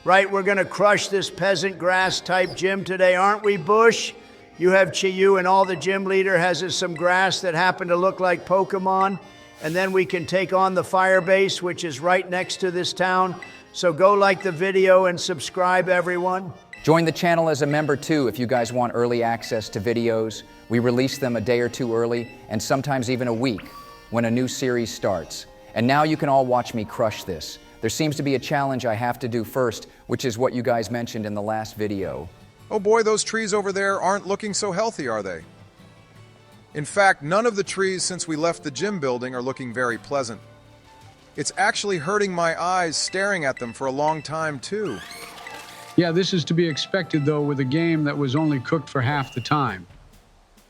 Right, we're gonna crush this peasant grass type gym today, aren't we, Bush? You have Chiyu and all the gym leader has is some grass that happen to look like Pokémon. And then we can take on the fire base, which is right next to this town. So go like the video and subscribe, everyone. Join the channel as a member too if you guys want early access to videos. We release them a day or two early, and sometimes even a week, when a new series starts. And now you can all watch me crush this. There seems to be a challenge I have to do first, which is what you guys mentioned in the last video. Oh boy, those trees over there aren't looking so healthy, are they? In fact, none of the trees since we left the gym building are looking very pleasant. It's actually hurting my eyes staring at them for a long time, too. Yeah, this is to be expected, though, with a game that was only cooked for half the time.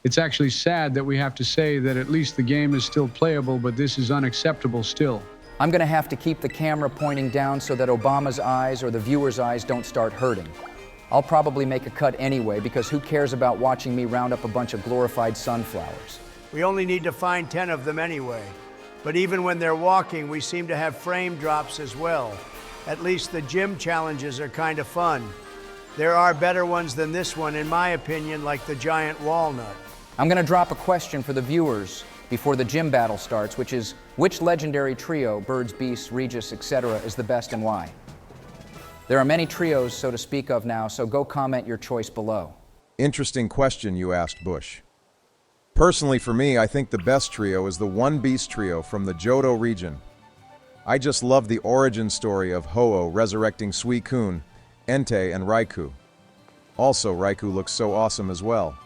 It's actually sad that we have to say that at least the game is still playable, but this is unacceptable still. I'm gonna have to keep the camera pointing down so that Obama's eyes or the viewer's eyes don't start hurting. I'll probably make a cut anyway, because who cares about watching me round up a bunch of glorified sunflowers? We only need to find 10 of them anyway. But even when they're walking, we seem to have frame drops as well. At least the gym challenges are kind of fun. There are better ones than this one, in my opinion, like the giant walnut. I'm gonna drop a question for the viewers before the gym battle starts, which is, which legendary trio, birds, beasts, Regis, etc., is the best and why? There are many trios, so to speak of now, so go comment your choice below. Interesting question you asked, Bush. Personally, for me, I think the best trio is the One Beast trio from the Johto region. I just love the origin story of Ho-Oh resurrecting Suicune, Entei, and Raikou. Also, Raikou looks so awesome as well.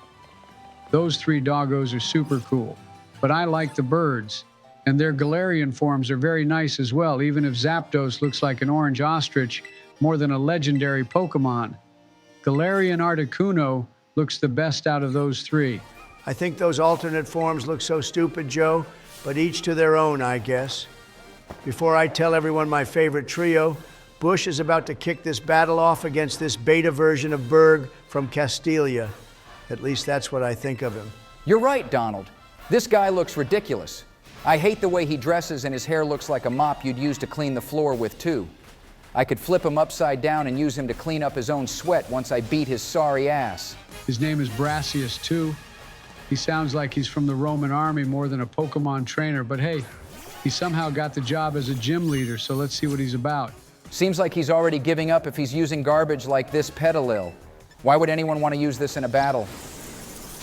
Those three doggos are super cool, but I like the birds, and their Galarian forms are very nice as well, even if Zapdos looks like an orange ostrich more than a legendary Pokemon. Galarian Articuno looks the best out of those three. I think those alternate forms look so stupid, Joe, but each to their own, I guess. Before I tell everyone my favorite trio, Bush is about to kick this battle off against this beta version of Berg from Castilia. At least that's what I think of him. You're right, Donald. This guy looks ridiculous. I hate the way he dresses, and his hair looks like a mop you'd use to clean the floor with, too. I could flip him upside down and use him to clean up his own sweat once I beat his sorry ass. His name is Brassius, too. He sounds like he's from the Roman army more than a Pokemon trainer, but hey, he somehow got the job as a gym leader, so let's see what he's about. Seems like he's already giving up if he's using garbage like this Petalil. Why would anyone want to use this in a battle?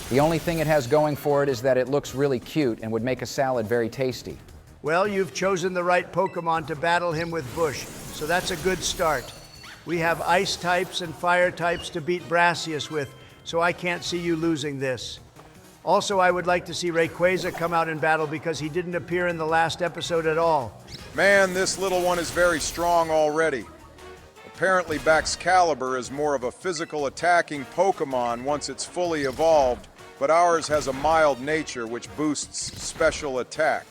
The only thing it has going for it is that it looks really cute and would make a salad very tasty. Well, you've chosen the right Pokemon to battle him with Bush, so that's a good start. We have ice types and fire types to beat Brassius with, so I can't see you losing this. Also, I would like to see Rayquaza come out in battle because he didn't appear in the last episode at all. Man, this little one is very strong already. Apparently, Baxcalibur is more of a physical attacking Pokemon once it's fully evolved, but ours has a mild nature which boosts special attack.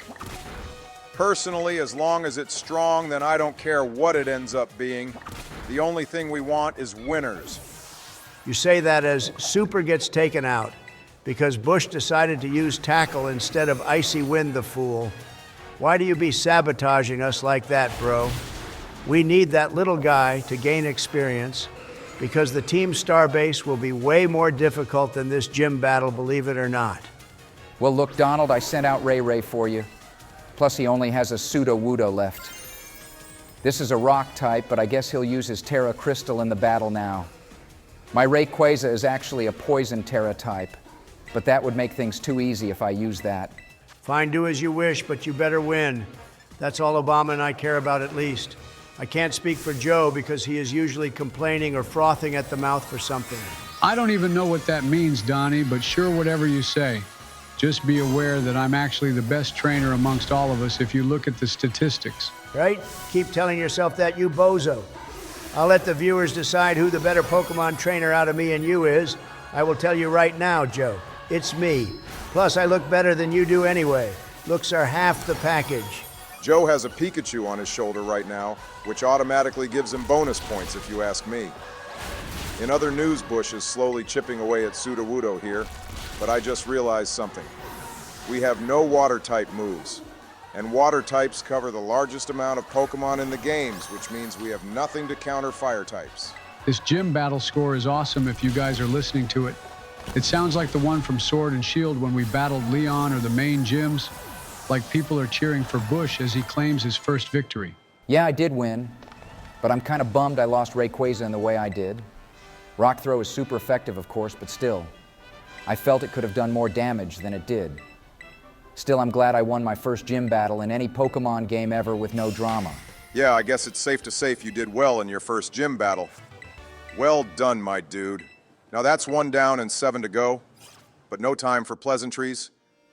Personally, as long as it's strong, then I don't care what it ends up being. The only thing we want is winners. You say that as Super gets taken out because Bush decided to use Tackle instead of Icy Wind the fool. Why do you be sabotaging us like that, bro? We need that little guy to gain experience because the Team Star base will be way more difficult than this gym battle, believe it or not. Well, look, Donald, I sent out Ray for you. Plus, he only has a Sudowoodo left. This is a rock type, but I guess he'll use his Terra Crystal in the battle now. My Rayquaza is actually a Poison Terra type, but that would make things too easy if I use that. Fine, do as you wish, but you better win. That's all Obama and I care about at least. I can't speak for Joe because he is usually complaining or frothing at the mouth for something. I don't even know what that means, Donnie, but sure, whatever you say. Just be aware that I'm actually the best trainer amongst all of us if you look at the statistics. Right? Keep telling yourself that, you bozo. I'll let the viewers decide who the better Pokemon trainer out of me and you is. I will tell you right now, Joe. It's me. Plus, I look better than you do anyway. Looks are half the package. Joe has a Pikachu on his shoulder right now, which automatically gives him bonus points if you ask me. In other news, Bush is slowly chipping away at Sudowoodo here, but I just realized something. We have no water-type moves. And water types cover the largest amount of Pokémon in the games, which means we have nothing to counter fire types. This gym battle score is awesome if you guys are listening to it. It sounds like the one from Sword and Shield when we battled Leon or the main gyms, like people are cheering for Bush as he claims his first victory. Yeah, I did win, but I'm kind of bummed I lost Rayquaza in the way I did. Rock Throw is super effective, of course, but still, I felt it could have done more damage than it did. Still, I'm glad I won my first gym battle in any Pokémon game ever with no drama. Yeah, I guess it's safe to say you did well in your first gym battle. Well done, my dude. Now that's 1 down and 7 to go, but no time for pleasantries,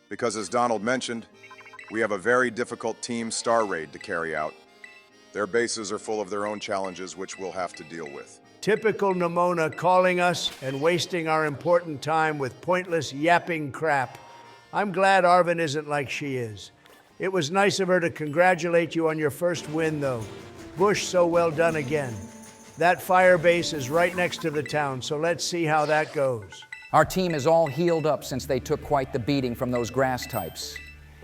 because as Donald mentioned, we have a very difficult Team Star raid to carry out. Their bases are full of their own challenges, which we'll have to deal with. Typical Nimona calling us and wasting our important time with pointless yapping crap. I'm glad Arvin isn't like she is. It was nice of her to congratulate you on your first win, though. Bush, so well done again. That fire base is right next to the town, so let's see how that goes. Our team is all healed up since they took quite the beating from those grass types.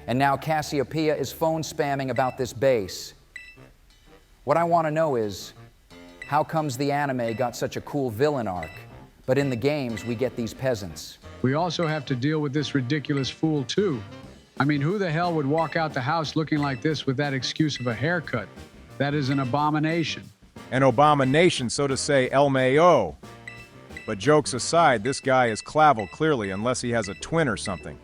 And now Cassiopeia is phone spamming about this base. What I want to know is, how comes the anime got such a cool villain arc, but in the games we get these peasants? We also have to deal with this ridiculous fool, too. I mean, who the hell would walk out the house looking like this with that excuse of a haircut? That is an abomination. An abomination, so to say, LMAO. But jokes aside, this guy is Clavel, clearly, unless he has a twin or something.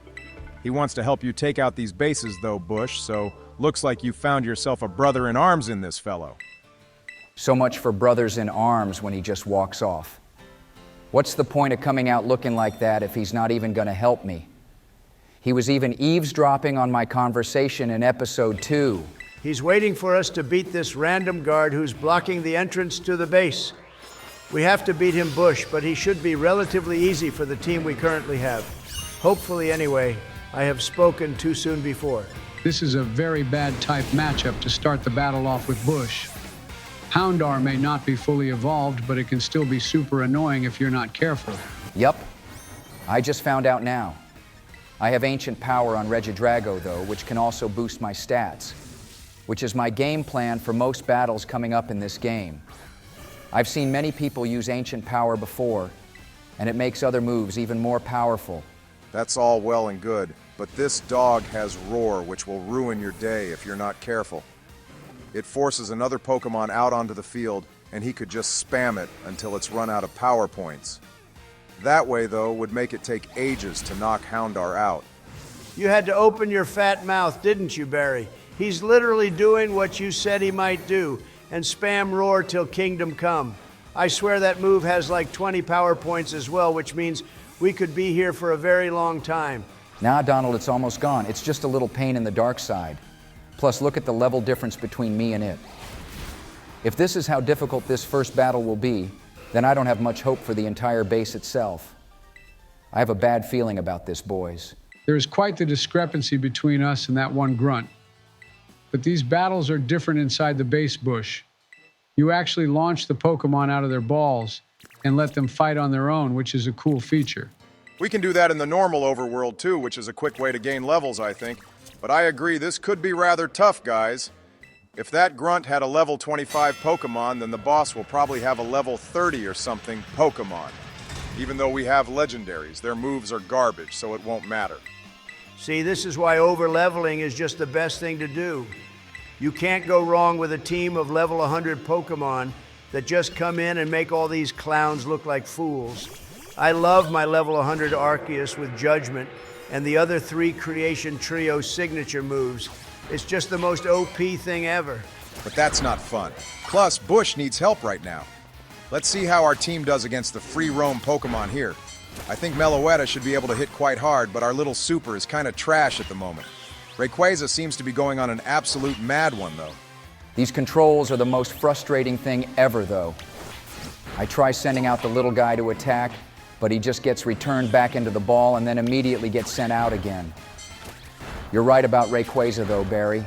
He wants to help you take out these bases, though, Bush, so looks like you found yourself a brother in arms in this fellow. So much for brothers in arms when he just walks off. What's the point of coming out looking like that if he's not even going to help me? He was even eavesdropping on my conversation in episode 2. He's waiting for us to beat this random guard who's blocking the entrance to the base. We have to beat him, Bush, but he should be relatively easy for the team we currently have. Hopefully, anyway. I have spoken too soon before. This is a very bad type matchup to start the battle off with Bush. Houndour may not be fully evolved, but it can still be super annoying if you're not careful. Yup. I just found out now. I have Ancient Power on Regidrago, though, which can also boost my stats, which is my game plan for most battles coming up in this game. I've seen many people use Ancient Power before, and it makes other moves even more powerful. That's all well and good, but this dog has Roar, which will ruin your day if you're not careful. It forces another Pokémon out onto the field, and he could just spam it until it's run out of power points. That way, though, would make it take ages to knock Houndour out. You had to open your fat mouth, didn't you, Barry? He's literally doing what you said he might do, and spam Roar till Kingdom Come. I swear that move has like 20 power points as well, which means we could be here for a very long time. Nah, Donald, it's almost gone. It's just a little pain in the dark side. Plus, look at the level difference between me and it. If this is how difficult this first battle will be, then I don't have much hope for the entire base itself. I have a bad feeling about this, boys. There is quite the discrepancy between us and that one grunt. But these battles are different inside the base, Bush. You actually launch the Pokémon out of their balls and let them fight on their own, which is a cool feature. We can do that in the normal overworld too, which is a quick way to gain levels, I think. But I agree, this could be rather tough, guys. If that grunt had a level 25 Pokémon, then the boss will probably have a level 30 or something Pokémon. Even though we have legendaries, their moves are garbage, so it won't matter. See, this is why over-leveling is just the best thing to do. You can't go wrong with a team of level 100 Pokémon that just come in and make all these clowns look like fools. I love my level 100 Arceus with Judgment and the other 3 Creation Trio signature moves. It's just the most OP thing ever. But that's not fun. Plus, Bush needs help right now. Let's see how our team does against the free roam Pokémon here. I think Meloetta should be able to hit quite hard, but our little super is kind of trash at the moment. Rayquaza seems to be going on an absolute mad one, though. These controls are the most frustrating thing ever, though. I try sending out the little guy to attack, but he just gets returned back into the ball and then immediately gets sent out again. You're right about Rayquaza, though, Barry.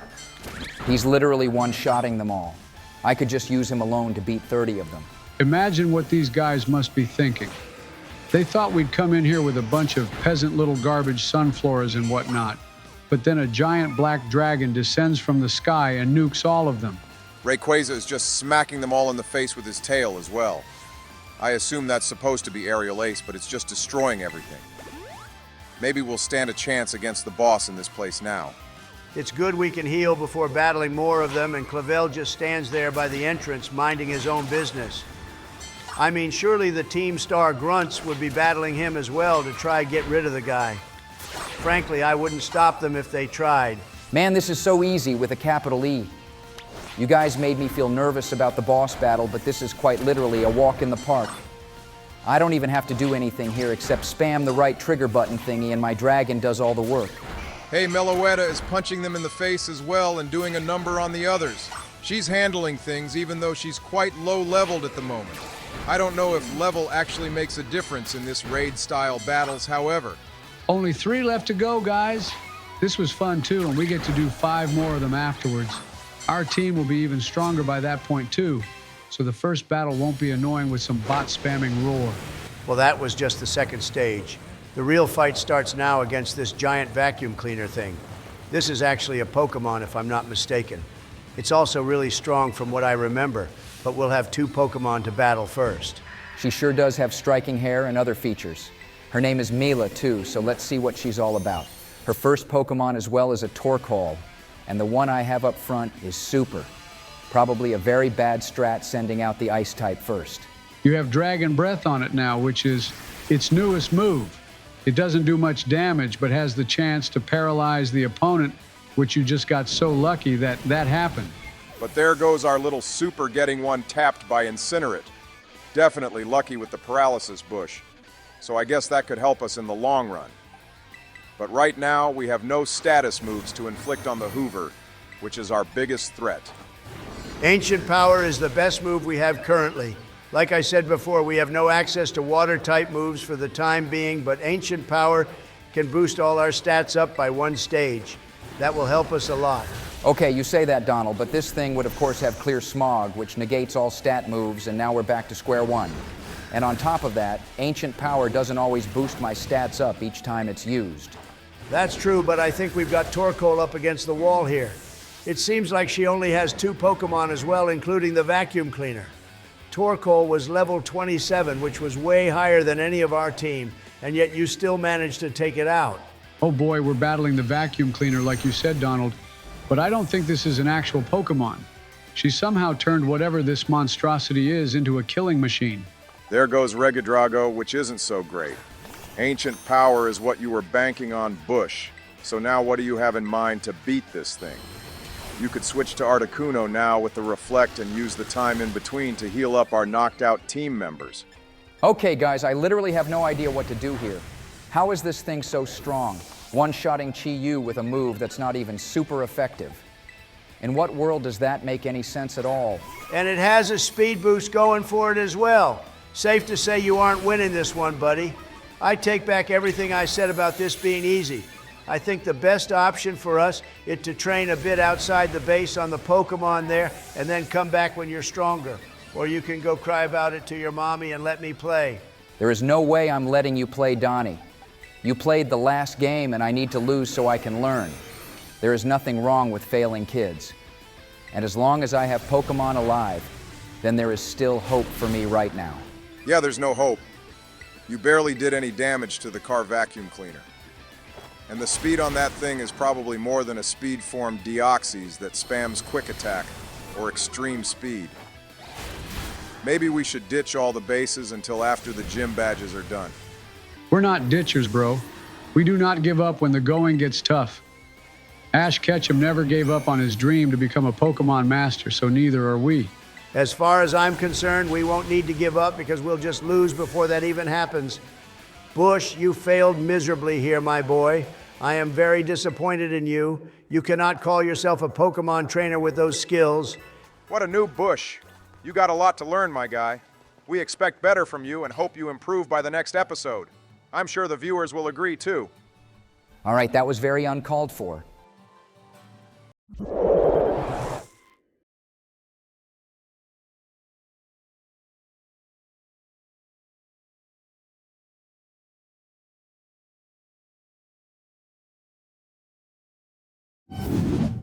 He's literally one-shotting them all. I could just use him alone to beat 30 of them. Imagine what these guys must be thinking. They thought we'd come in here with a bunch of peasant little garbage sunfloras and whatnot. but then a giant black dragon descends from the sky and nukes all of them. Rayquaza is just smacking them all in the face with his tail as well. I assume that's supposed to be Aerial Ace, but it's just destroying everything. Maybe we'll stand a chance against the boss in this place now. It's good we can heal before battling more of them, and Clavel just stands there by the entrance minding his own business. I mean, surely the Team Star grunts would be battling him as well to try get rid of the guy. Frankly, I wouldn't stop them if they tried. Man, this is so easy with a capital E. You guys made me feel nervous about the boss battle, but this is quite literally a walk in the park. I don't even have to do anything here except spam the right trigger button thingy and my dragon does all the work. Hey, Meloetta is punching them in the face as well and doing a number on the others. She's handling things even though she's quite low-leveled at the moment. I don't know if level actually makes a difference in this raid-style battles, however. Only 3 left to go, guys. This was fun too, and we get to do 5 more of them afterwards. Our team will be even stronger by that point too, so the first battle won't be annoying with some bot spamming roar. Well, that was just the second stage. The real fight starts now against this giant vacuum cleaner thing. This is actually a Pokémon, if I'm not mistaken. It's also really strong from what I remember, but we'll have 2 Pokémon to battle first. She sure does have striking hair and other features. Her name is Mela too, so let's see what she's all about. Her first Pokémon as well is a Torkoal, and the one I have up front is Super. Probably a very bad strat sending out the Ice type first. You have Dragon Breath on it now, which is its newest move. It doesn't do much damage, but has the chance to paralyze the opponent, which you just got so lucky that happened. But there goes our little Super getting one tapped by Incinerate. Definitely lucky with the paralysis bush. So I guess that could help us in the long run. But right now, we have no status moves to inflict on the Hoover, which is our biggest threat. Ancient Power is the best move we have currently. Like I said before, we have no access to water-type moves for the time being, but Ancient Power can boost all our stats up by 1 stage. That will help us a lot. Okay, you say that, Donald, but this thing would of course have Clear Smog, which negates all stat moves, and now we're back to square one. And on top of that, Ancient Power doesn't always boost my stats up each time it's used. That's true, but I think we've got Torkoal up against the wall here. It seems like she only has 2 Pokémon as well, including the vacuum cleaner. Torkoal was level 27, which was way higher than any of our team, and yet you still managed to take it out. Oh boy, we're battling the vacuum cleaner like you said, Donald. But I don't think this is an actual Pokémon. She somehow turned whatever this monstrosity is into a killing machine. There goes Regidrago, which isn't so great. Ancient Power is what you were banking on, Bush. So now what do you have in mind to beat this thing? You could switch to Articuno now with the Reflect and use the time in between to heal up our knocked out team members. Okay, guys, I literally have no idea what to do here. How is this thing so strong? One-shotting Chi-Yu with a move that's not even super effective. In what world does that make any sense at all? And it has a speed boost going for it as well. Safe to say you aren't winning this one, buddy. I take back everything I said about this being easy. I think the best option for us is to train a bit outside the base on the Pokémon there and then come back when you're stronger. Or you can go cry about it to your mommy and let me play. There is no way I'm letting you play Donnie. You played the last game and I need to lose so I can learn. There is nothing wrong with failing kids. And as long as I have Pokémon alive, then there is still hope for me right now. Yeah, there's no hope. You barely did any damage to the car vacuum cleaner. And the speed on that thing is probably more than a speed form Deoxys that spams quick attack or extreme speed. Maybe we should ditch all the bases until after the gym badges are done. We're not ditchers, bro. We do not give up when the going gets tough. Ash Ketchum never gave up on his dream to become a Pokémon master, so neither are we. As far as I'm concerned, we won't need to give up because we'll just lose before that even happens. Bush, you failed miserably here, my boy. I am very disappointed in you. You cannot call yourself a Pokémon trainer with those skills. What a new Bush. You got a lot to learn, my guy. We expect better from you and hope you improve by the next episode. I'm sure the viewers will agree, too. All right, that was very uncalled for. you.